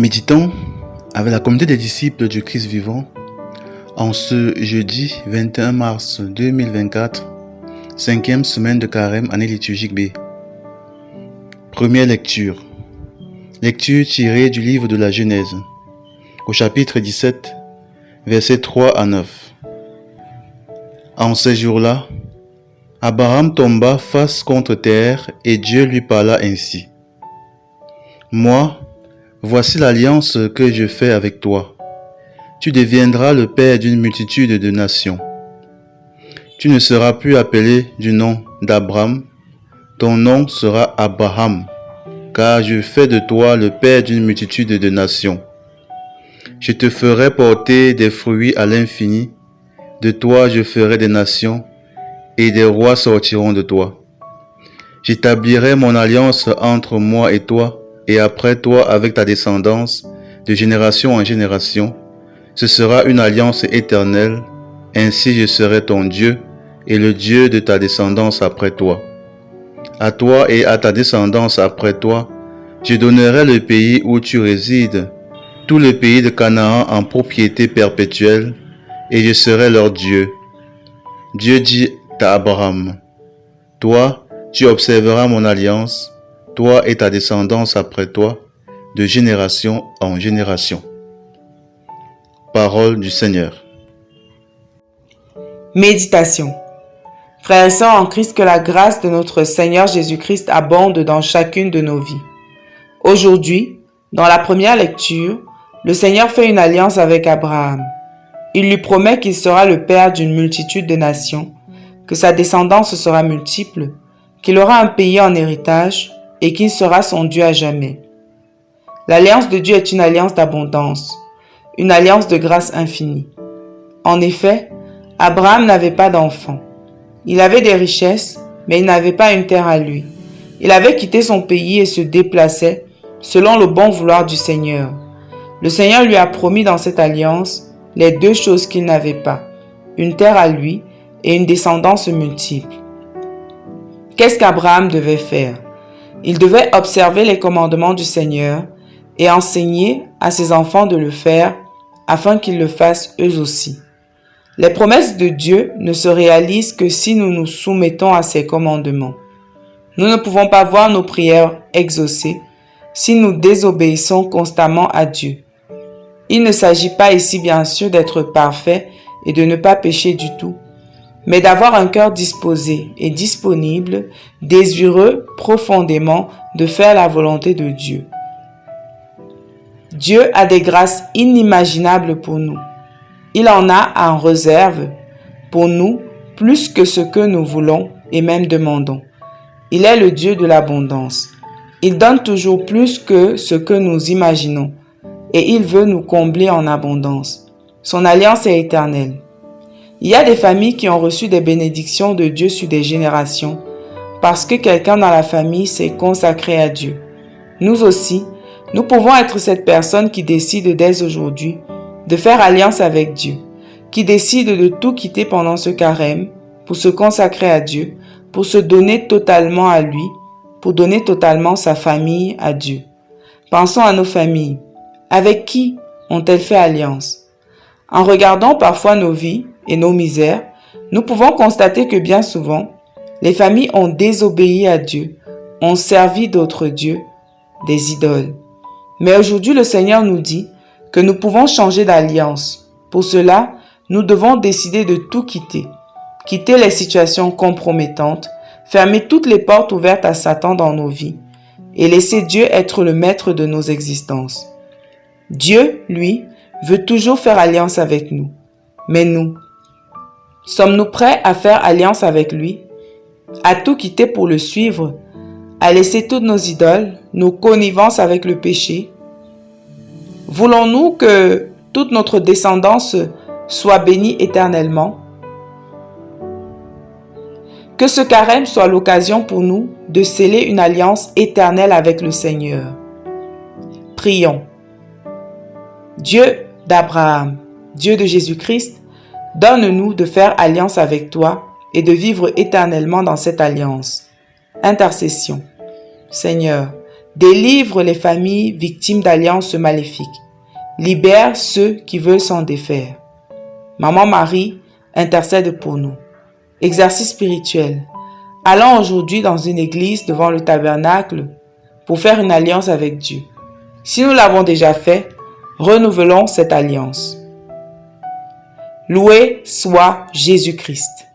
Méditons avec la communauté des disciples du Christ vivant en ce jeudi 21 mars 2024, 5e semaine de Carême, année liturgique B. Première lecture. Lecture tirée du livre de la Genèse, au chapitre 17, versets 3 à 9. En ces jours-là, Abraham tomba face contre terre et Dieu lui parla ainsi. Moi, voici l'alliance que je fais avec toi. Tu deviendras le père d'une multitude de nations. Tu ne seras plus appelé du nom d'Abraham, ton nom sera Abraham, car je fais de toi le père d'une multitude de nations. Je te ferai porter des fruits à l'infini, de toi je ferai des nations, et des rois sortiront de toi. J'établirai mon alliance entre moi et toi, et après toi avec ta descendance, de génération en génération. Ce sera une alliance éternelle, ainsi je serai ton Dieu, et le Dieu de ta descendance après toi. À toi et à ta descendance après toi, je donnerai le pays où tu résides, tout le pays de Canaan en propriété perpétuelle, et je serai leur Dieu. Dieu dit à Abraham, toi, tu observeras mon alliance, toi et ta descendance après toi, de génération en génération. Parole du Seigneur. Méditation. Frères et sœurs en Christ, que la grâce de notre Seigneur Jésus-Christ abonde dans chacune de nos vies. Aujourd'hui, dans la première lecture, le Seigneur fait une alliance avec Abraham. Il lui promet qu'il sera le père d'une multitude de nations, que sa descendance sera multiple, qu'il aura un pays en héritage et qu'il sera son Dieu à jamais. L'alliance de Dieu est une alliance d'abondance, une alliance de grâce infinie. En effet, Abraham n'avait pas d'enfant. Il avait des richesses, mais il n'avait pas une terre à lui. Il avait quitté son pays et se déplaçait selon le bon vouloir du Seigneur. Le Seigneur lui a promis dans cette alliance les deux choses qu'il n'avait pas, une terre à lui et une descendance multiple. Qu'est-ce qu'Abraham devait faire? Il devait observer les commandements du Seigneur et enseigner à ses enfants de le faire afin qu'ils le fassent eux aussi. Les promesses de Dieu ne se réalisent que si nous nous soumettons à ses commandements. Nous ne pouvons pas voir nos prières exaucées si nous désobéissons constamment à Dieu. Il ne s'agit pas ici bien sûr d'être parfait et de ne pas pécher du tout, mais d'avoir un cœur disposé et disponible, désireux profondément de faire la volonté de Dieu. Dieu a des grâces inimaginables pour nous. Il en a en réserve pour nous plus que ce que nous voulons et même demandons. Il est le Dieu de l'abondance. Il donne toujours plus que ce que nous imaginons et il veut nous combler en abondance. Son alliance est éternelle. Il y a des familles qui ont reçu des bénédictions de Dieu sur des générations parce que quelqu'un dans la famille s'est consacré à Dieu. Nous aussi, nous pouvons être cette personne qui décide dès aujourd'hui de faire alliance avec Dieu, qui décide de tout quitter pendant ce carême pour se consacrer à Dieu, pour se donner totalement à lui, pour donner totalement sa famille à Dieu. Pensons à nos familles. Avec qui ont-elles fait alliance? En regardant parfois nos vies et nos misères, nous pouvons constater que bien souvent, les familles ont désobéi à Dieu, ont servi d'autres dieux, des idoles. Mais aujourd'hui, le Seigneur nous dit que nous pouvons changer d'alliance. Pour cela, nous devons décider de tout quitter. Quitter les situations compromettantes, fermer toutes les portes ouvertes à Satan dans nos vies et laisser Dieu être le maître de nos existences. Dieu, lui, veut toujours faire alliance avec nous. Mais nous, sommes-nous prêts à faire alliance avec lui, à tout quitter pour le suivre, à laisser toutes nos idoles, nos connivences avec le péché? Voulons-nous que toute notre descendance soit bénie éternellement? Que ce carême soit l'occasion pour nous de sceller une alliance éternelle avec le Seigneur. Prions. Dieu d'Abraham, Dieu de Jésus-Christ, donne-nous de faire alliance avec toi et de vivre éternellement dans cette alliance. Intercession. Seigneur, Délivre les familles victimes d'alliances maléfiques. Libère ceux qui veulent s'en défaire. Maman Marie, intercède pour nous. Exercice spirituel. Allons aujourd'hui dans une église devant le tabernacle pour faire une alliance avec Dieu. Si nous l'avons déjà fait, renouvelons cette alliance. Loué soit Jésus-Christ.